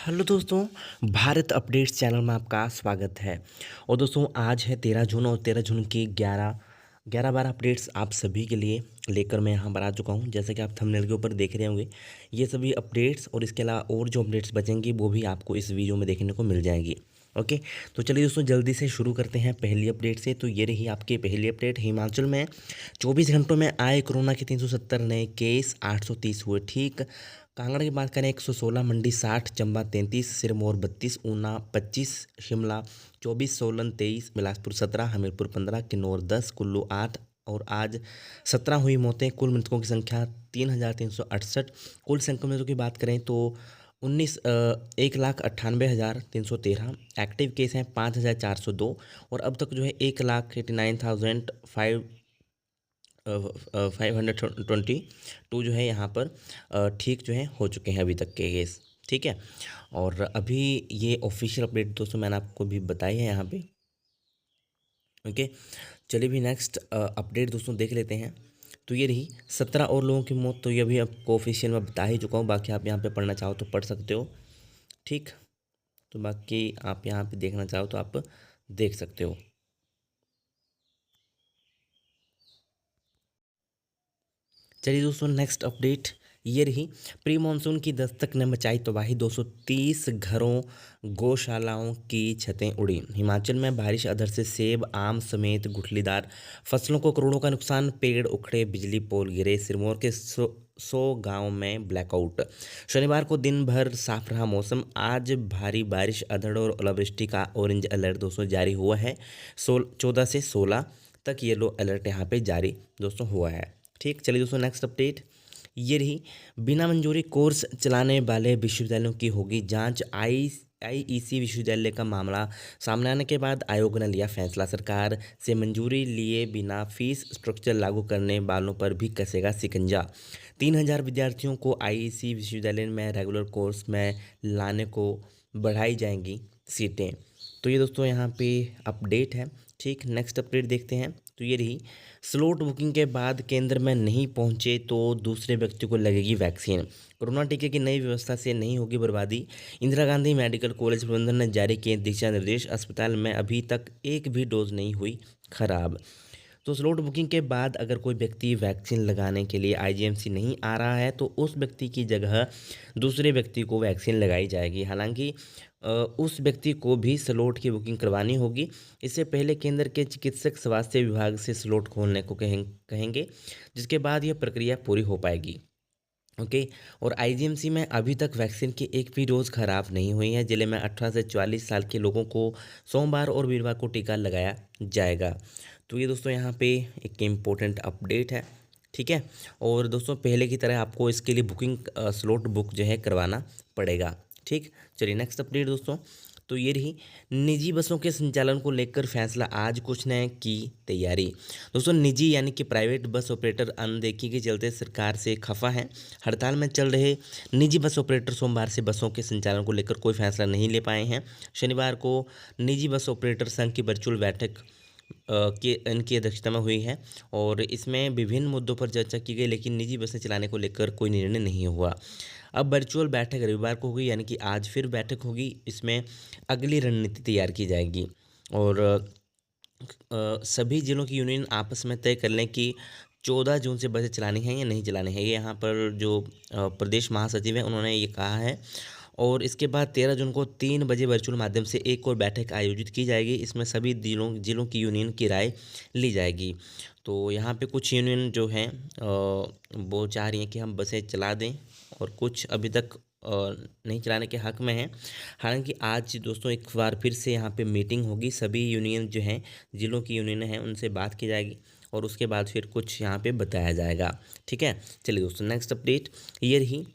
Hello दोस्तों, Bharat updates channel में आपका स्वागत है। और दोस्तों आज है 13 जून और 13 जून की 11 अपडेट्स आप सभी के लिए लेकर मैं यहाँ पर आ चुका हूँ। जैसे कि आप थंबनेल के ऊपर देख रहे होंगे, ये सभी अपडेट्स और इसके अलावा और जो अपडेट्स बचेंगी वो भी आपको इस वीडियो में देखने को मिल जाएंगी। ओके, तो चलिए दोस्तों जल्दी से शुरू करते हैं पहली अपडेट से। तो ये रही आपकी पहली अपडेट। हिमाचल में 24 घंटों में आए कोरोना के 370 नए केस, 830 हुए ठीक। कांगड़ा की बात करें 116, मंडी 60, चंबा 33, सिरमौर 32, ऊना 25, शिमला 24, सोलन 23, बिलासपुर 17, हमीरपुर 15, किन्नौर 10, कुल्लू 8 और आज 17 हुई मौतें। कुल मृतकों की संख्या 3,368। कुल संक्रमितों की बात करें तो 1,98,313। एक्टिव केस हैं 5,402 और अब तक जो है 1,89,522 जो है यहाँ पर ठीक जो है हो चुके हैं अभी तक के केस। ठीक है, और अभी ये ऑफिशियल अपडेट दोस्तों मैंने आपको भी बताई है यहाँ पे। ओके, चलिए भी नेक्स्ट अपडेट दोस्तों देख लेते हैं। तो ये रही 17 और लोगों की मौत। तो ये भी आपको ऑफिशियल में बता ही चुका हूँ, बाकी आप यहाँ पे पढ़ना चाहो तो पढ़ सकते हो। ठीक, तो बाकी आप यहाँ पे देखना चाहो तो आप देख सकते हो। चलिए दोस्तों नेक्स्ट अपडेट ये रही। प्री मानसून की दस्तक ने मचाई तबाही, 230 घरों गौशालाओं की छतें उड़ी। हिमाचल में बारिश अधर से सेब, आम समेत गुठलीदार फसलों को करोड़ों का नुकसान, पेड़ उखड़े, बिजली पोल गिरे। सिरमौर के 100 गाँव में ब्लैकआउट। शनिवार को दिन भर साफ रहा मौसम। आज भारी बारिश, अधड़ और ओलावृष्टि का ऑरेंज अलर्ट दोस्तों जारी हुआ है। 14 से 16 तक येलो अलर्ट यहाँ पे जारी दोस्तों हुआ है। ठीक, चलिए दोस्तों नेक्स्ट अपडेट ये रही। बिना मंजूरी कोर्स चलाने वाले विश्वविद्यालयों की होगी जांच। आईईसी विश्वविद्यालय का मामला सामने आने के बाद आयोग ने लिया फैसला। सरकार से मंजूरी लिए बिना फीस स्ट्रक्चर लागू करने वालों पर भी कसेगा शिकंजा। 3,000 विद्यार्थियों को आईईसी विश्वविद्यालय में रेगुलर कोर्स में लाने को बढ़ाई जाएंगी सीटें। तो ये दोस्तों यहाँ पे अपडेट है। ठीक, नेक्स्ट अपडेट देखते हैं। तो ये रही। स्लॉट बुकिंग के बाद केंद्र में नहीं पहुंचे तो दूसरे व्यक्ति को लगेगी वैक्सीन। कोरोना टीके की नई व्यवस्था से नहीं होगी बर्बादी। इंदिरा गांधी मेडिकल कॉलेज प्रबंधन ने जारी किए दिशा निर्देश। अस्पताल में अभी तक एक भी डोज नहीं हुई खराब। तो स्लॉट बुकिंग के बाद अगर कोई व्यक्ति वैक्सीन लगाने के लिए आईजीएमसी नहीं आ रहा है तो उस व्यक्ति की जगह दूसरे व्यक्ति को वैक्सीन लगाई जाएगी। हालांकि उस व्यक्ति को भी स्लॉट की बुकिंग करवानी होगी। इससे पहले केंद्र के चिकित्सक स्वास्थ्य विभाग से स्लॉट खोलने को कहेंगे, जिसके बाद यह प्रक्रिया पूरी हो पाएगी। ओके, और आईजीएमसी में अभी तक वैक्सीन की एक भी डोज खराब नहीं हुई है। जिले में 18 से 44 साल के लोगों को सोमवार और वीरवार को टीका लगाया जाएगा। तो ये दोस्तों यहाँ पे एक इम्पोर्टेंट अपडेट है। ठीक है, और दोस्तों पहले की तरह आपको इसके लिए बुकिंग स्लॉट बुक जो है करवाना पड़ेगा। ठीक, चलिए नेक्स्ट अपडेट दोस्तों। तो ये रही। निजी बसों के संचालन को लेकर फैसला आज, कुछ ने की तैयारी। दोस्तों निजी यानी कि प्राइवेट बस ऑपरेटर अनदेखी के चलते सरकार से खफा हैं। हड़ताल में चल रहे निजी बस ऑपरेटर सोमवार से बसों के संचालन को लेकर कोई फैसला नहीं ले पाए हैं। शनिवार को निजी बस ऑपरेटर संघ की वर्चुअल बैठक की इनकी अध्यक्षता में हुई है और इसमें विभिन्न मुद्दों पर चर्चा की गई, लेकिन निजी बसें चलाने को लेकर कोई निर्णय नहीं हुआ। अब वर्चुअल बैठक रविवार को होगी, यानी कि आज फिर बैठक होगी। इसमें अगली रणनीति तैयार की जाएगी और सभी जिलों की यूनियन आपस में तय कर लें कि 14 जून से बसें चलानी है या नहीं चलानी है। ये यहाँ पर जो प्रदेश महासचिव हैं उन्होंने ये कहा है। और इसके बाद 13 जून को 3 बजे वर्चुअल माध्यम से एक और बैठक आयोजित की जाएगी। इसमें सभी जिलों की यूनियन की राय ली जाएगी। तो यहाँ पे कुछ यूनियन जो हैं वो चाह रही हैं कि हम बसें चला दें और कुछ अभी तक नहीं चलाने के हक़ में हैं। हालांकि आज दोस्तों एक बार फिर से यहाँ पे मीटिंग होगी। सभी यूनियन जो हैं, जिलों की यूनियन हैं, उनसे बात की जाएगी और उसके बाद फिर कुछ यहाँ पे बताया जाएगा। ठीक है, चलिए दोस्तों नेक्स्ट अपडेट ये रही।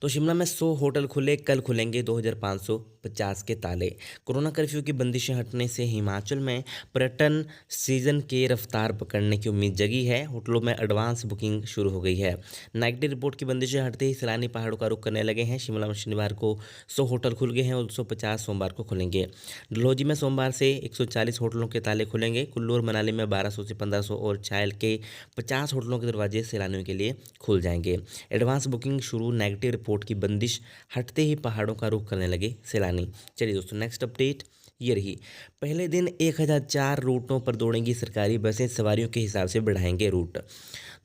तो शिमला में 100 होटल खुले, कल खुलेंगे 2,550 के ताले। कोरोना कर्फ्यू की बंदिशें हटने से हिमाचल में पर्यटन सीजन की रफ्तार पकड़ने की उम्मीद जगी है। होटलों में एडवांस बुकिंग शुरू हो गई है। नेगेटिव रिपोर्ट की बंदिशें हटते ही सैलानी पहाड़ों का रुख करने लगे हैं। शिमला में शनिवार को 100 होटल खुल गए हैं और 250 सोमवार को खुलेंगे। डलहौजी में सोमवार से 140 होटलों के ताले खुलेंगे। कुल्लू और मनाली में 1200 से 1500 और चायल के 50 होटलों के दरवाजे सैलानियों के लिए खुल जाएंगे। एडवांस बुकिंग शुरू, नेगेटिव रिपोर्ट फोर्ट की बंदिश हटते ही पहाड़ों का रुख करने लगे सैलानी। चलिए दोस्तों नेक्स्ट अपडेट ये रही। पहले दिन 1004 रूटों पर दौड़ेंगी सरकारी बसें, सवारियों के हिसाब से बढ़ाएंगे रूट।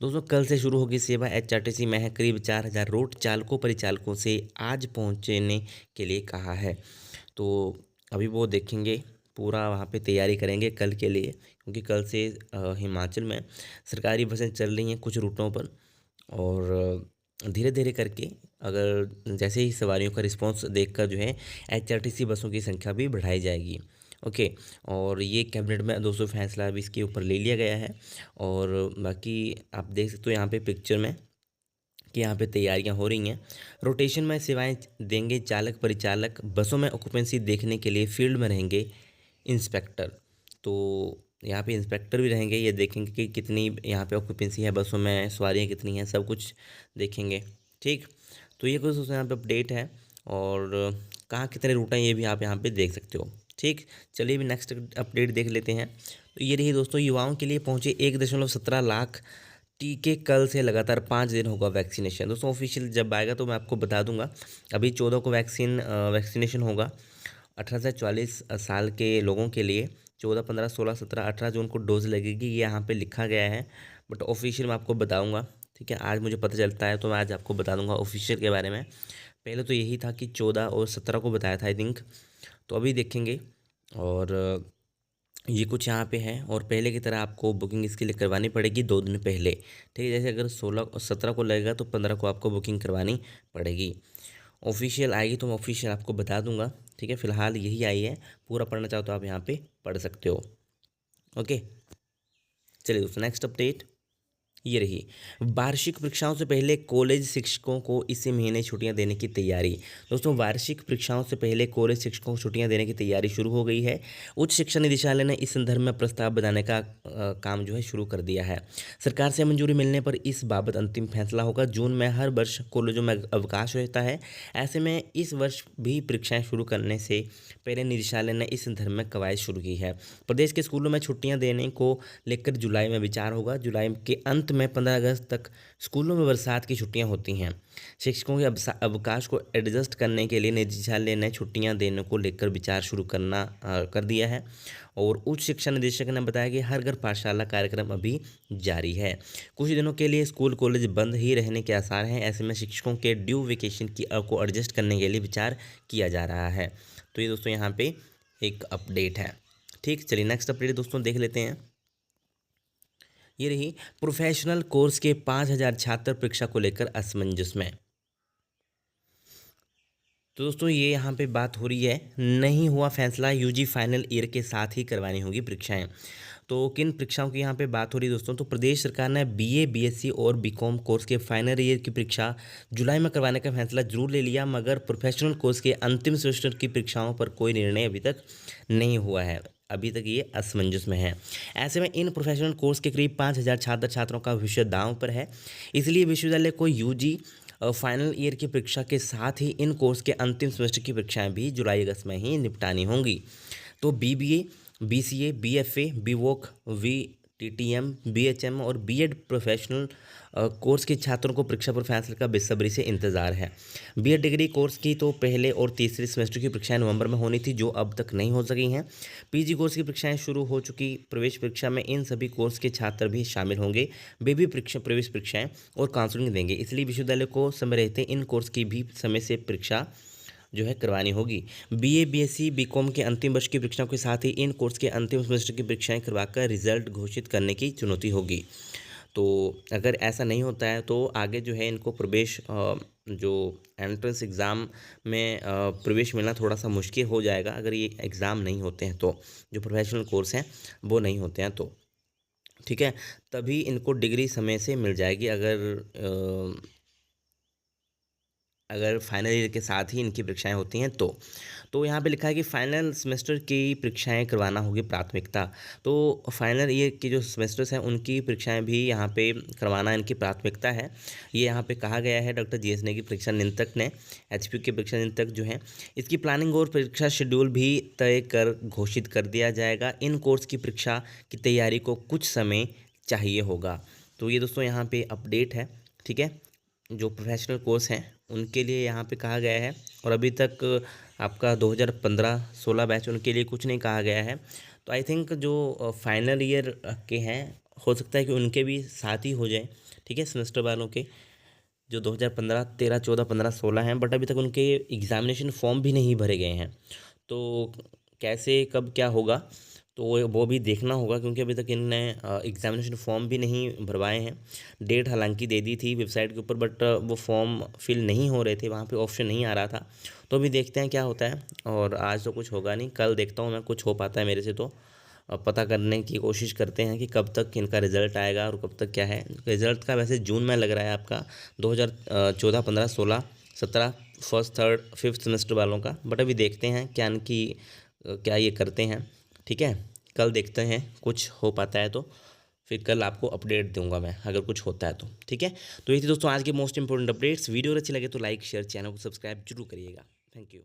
दोस्तों कल से शुरू होगी सेवा। एचआरटीसी में है करीब 4000 रूट, चालकों परिचालकों से आज पहुंचने के लिए कहा है। तो अभी वो देखेंगे, पूरा वहाँ पे तैयारी करेंगे कल के लिए, क्योंकि कल से हिमाचल में सरकारी बसें चल रही हैं कुछ रूटों पर। और धीरे धीरे करके अगर जैसे ही सवारियों का रिस्पांस देखकर जो है एचआरटीसी बसों की संख्या भी बढ़ाई जाएगी। ओके, और ये कैबिनेट में दोस्तों फैसला अभी इसके ऊपर ले लिया गया है। और बाकी आप देख सकते हो यहाँ पे पिक्चर में कि यहाँ पे तैयारियाँ हो रही हैं। रोटेशन में सेवाएं देंगे चालक परिचालक, बसों में ऑक्यूपेंसी देखने के लिए फील्ड में रहेंगे इंस्पेक्टर। तो यहाँ पे इंस्पेक्टर भी रहेंगे, ये देखेंगे कि कितनी यहाँ पे ऑक्यूपेंसी है बसों में, सवारियाँ कितनी हैं, सब कुछ देखेंगे। ठीक, तो ये कुछ यहाँ पे अपडेट है। और कहाँ कितने रूट हैं ये भी आप यहाँ पे देख सकते हो। ठीक, चलिए अभी नेक्स्ट अपडेट देख लेते हैं। तो ये रही दोस्तों, युवाओं के लिए पहुँचे 1.17 लाख टीके, कल से लगातार 5 दिन होगा वैक्सीनेशन। दोस्तों ऑफिशियल जब आएगा तो मैं आपको बता दूंगा। अभी 14 को वैक्सीनेशन होगा 18 से 44 साल के लोगों के लिए। 14, 15, 16, 17, 18 जून को डोज लगेगी, ये यहाँ पे लिखा गया है, बट ऑफिशियल मैं आपको बताऊंगा। ठीक है, आज मुझे पता चलता है तो मैं आज आपको बता दूंगा ऑफिशियल के बारे में। पहले तो यही था कि 14 और 17 को बताया था आई थिंक, तो अभी देखेंगे। और ये कुछ यहाँ पे है। और पहले की तरह आपको बुकिंग इसके लिए करवानी पड़ेगी 2 दिन पहले। ठीक है, जैसे अगर 16 और 17 को लगेगा तो 15 को आपको बुकिंग करवानी पड़ेगी। ऑफिशियल आएगी तो मैं ऑफिशियल आपको बता दूंगा। ठीक है, फिलहाल यही आई है, पूरा पढ़ना चाहो तो आप यहाँ पे पढ़ सकते हो। ओके, चलिए दोस्तों नेक्स्ट अपडेट ये रही। वार्षिक परीक्षाओं से पहले कॉलेज शिक्षकों को इसी महीने छुट्टियां देने की तैयारी। दोस्तों वार्षिक परीक्षाओं से पहले कॉलेज शिक्षकों को छुट्टियां देने की तैयारी शुरू हो गई है। उच्च शिक्षा निदेशालय ने इस संदर्भ में प्रस्ताव बनाने का काम जो है शुरू कर दिया है। सरकार से मंजूरी मिलने पर इस बाबत अंतिम फैसला होगा। जून में हर वर्ष कॉलेजों में अवकाश रहता है, ऐसे में इस वर्ष भी परीक्षाएं शुरू करने से पहले निदेशालय ने इस संदर्भ में कवायद शुरू की है। प्रदेश के स्कूलों में छुट्टियां देने को लेकर जुलाई में विचार होगा। जुलाई के अंत में 15 अगस्त तक स्कूलों में बरसात की छुट्टियां होती हैं। शिक्षकों के अवकाश को एडजस्ट करने के लिए निदेशालय ने छुट्टियां देने को लेकर विचार शुरू कर दिया है। और उच्च शिक्षा निदेशक ने बताया कि हर घर पाठशाला कार्यक्रम अभी जारी है। कुछ दिनों के लिए स्कूल कॉलेज बंद ही रहने के आसार हैं। ऐसे में शिक्षकों के ड्यू वेकेशन को एडजस्ट करने के लिए विचार किया जा रहा है। तो ये दोस्तों यहाँ पे एक अपडेट है। ठीक, चलिए नेक्स्ट अपडेट दोस्तों देख लेते हैं। ये रही, प्रोफेशनल कोर्स के 5000 छात्र परीक्षा को लेकर असमंजस में। तो दोस्तों ये यहाँ पे बात हो रही है, नहीं हुआ फैसला, यूजी फाइनल ईयर के साथ ही करवानी होगी परीक्षाएं। तो किन परीक्षाओं की यहाँ पे बात हो रही है दोस्तों? तो प्रदेश सरकार ने बीए, बीएससी और बीकॉम कोर्स के फाइनल ईयर की परीक्षा जुलाई में करवाने का फैसला जरूर ले लिया, मगर प्रोफेशनल कोर्स के अंतिम सेमेस्टर की परीक्षाओं पर कोई निर्णय अभी तक नहीं हुआ है। अभी तक ये असमंजस में है। ऐसे में इन प्रोफेशनल कोर्स के करीब 5000 छात्र छात्रों का भविष्य दांव पर है। इसलिए विश्वविद्यालय को यूजी फाइनल ईयर की परीक्षा के साथ ही इन कोर्स के अंतिम सेमेस्टर की परीक्षाएं भी जुलाई अगस्त में ही निपटानी होंगी। तो BBA, BCA, BFA, BVoc, VTTM, BHM और बीएड प्रोफेशनल कोर्स के छात्रों को परीक्षा पर फैसले का बेसब्री से इंतजार है। बीएड डिग्री कोर्स की तो पहले और तीसरे सेमेस्टर की परीक्षाएं नवंबर में होनी थी, जो अब तक नहीं हो सकी हैं। पीजी कोर्स की परीक्षाएं शुरू हो चुकी। प्रवेश परीक्षा में इन सभी कोर्स के छात्र भी शामिल होंगे। वे भी प्रवेश परीक्षाएं और काउंसलिंग देंगे। इसलिए विश्वविद्यालय को समय रहते इन कोर्स की भी समय से परीक्षा जो है करवानी होगी। बीए, बीएससी, बीकॉम के अंतिम वर्ष की परीक्षाओं के साथ ही इन कोर्स के अंतिम सेमेस्टर की परीक्षाएं करवाकर रिजल्ट घोषित करने की चुनौती होगी। तो अगर ऐसा नहीं होता है तो आगे जो है इनको प्रवेश जो एंट्रेंस एग्ज़ाम में प्रवेश मिलना थोड़ा सा मुश्किल हो जाएगा, अगर ये एग्ज़ाम नहीं होते हैं तो, जो प्रोफेशनल कोर्स हैं वो नहीं होते हैं तो। ठीक है, तभी इनको डिग्री समय से मिल जाएगी, अगर फाइनल ईयर के साथ ही इनकी परीक्षाएं होती हैं तो यहाँ पे लिखा है कि फाइनल सेमेस्टर की परीक्षाएं करवाना होगी प्राथमिकता। तो फाइनल ईयर के जो सेमेस्टर्स हैं उनकी परीक्षाएं भी यहाँ पे करवाना इनकी प्राथमिकता है। ये यहाँ पे कहा गया है डॉक्टर जीएस ने, की परीक्षा नियंत्रक ने, एचपीयू के परीक्षा नियंत्रक जो हैं, इसकी प्लानिंग और परीक्षा शेड्यूल भी तय कर घोषित कर दिया जाएगा। इन कोर्स की परीक्षा की तैयारी को कुछ समय चाहिए होगा। तो ये दोस्तों यहाँ पे अपडेट है। ठीक है, जो प्रोफेशनल कोर्स हैं उनके लिए यहाँ पे कहा गया है। और अभी तक आपका 2015-16 बैच उनके लिए कुछ नहीं कहा गया है। तो आई थिंक जो फाइनल ईयर के हैं, हो सकता है कि उनके भी साथ ही हो जाए, ठीक है, सेमेस्टर वालों के जो 2015, 13, 14, 15, 16 हैं, बट अभी तक उनके एग्ज़ामिनेशन फॉर्म भी नहीं भरे गए हैं। तो कैसे कब क्या होगा तो वो भी देखना होगा, क्योंकि अभी तक इनने एग्ज़ामिनेशन फॉर्म भी नहीं भरवाए हैं। डेट हालांकि दे दी थी वेबसाइट के ऊपर, बट वो फॉर्म फिल नहीं हो रहे थे, वहाँ पे ऑप्शन नहीं आ रहा था। तो अभी देखते हैं क्या होता है। और आज तो कुछ होगा नहीं, कल देखता हूँ मैं कुछ हो पाता है मेरे से तो पता करने की कोशिश करते हैं कि कब तक इनका रिज़ल्ट आएगा और कब तक क्या है। रिज़ल्ट का वैसे जून में लग रहा है आपका 2014, 15, 16, 17 फर्स्ट, थर्ड, फिफ्थ सेमेस्टर वालों का। बट अभी देखते हैं क्या इनकी क्या ये करते हैं, ठीक है। कल देखते हैं कुछ हो पाता है तो फिर कल आपको अपडेट दूंगा मैं, अगर कुछ होता है तो, ठीक है। तो ये थी दोस्तों आज के मोस्ट इंपॉर्टेंट अपडेट्स। वीडियो अच्छी लगे तो लाइक शेयर, चैनल को सब्सक्राइब जरूर करिएगा। Thank you.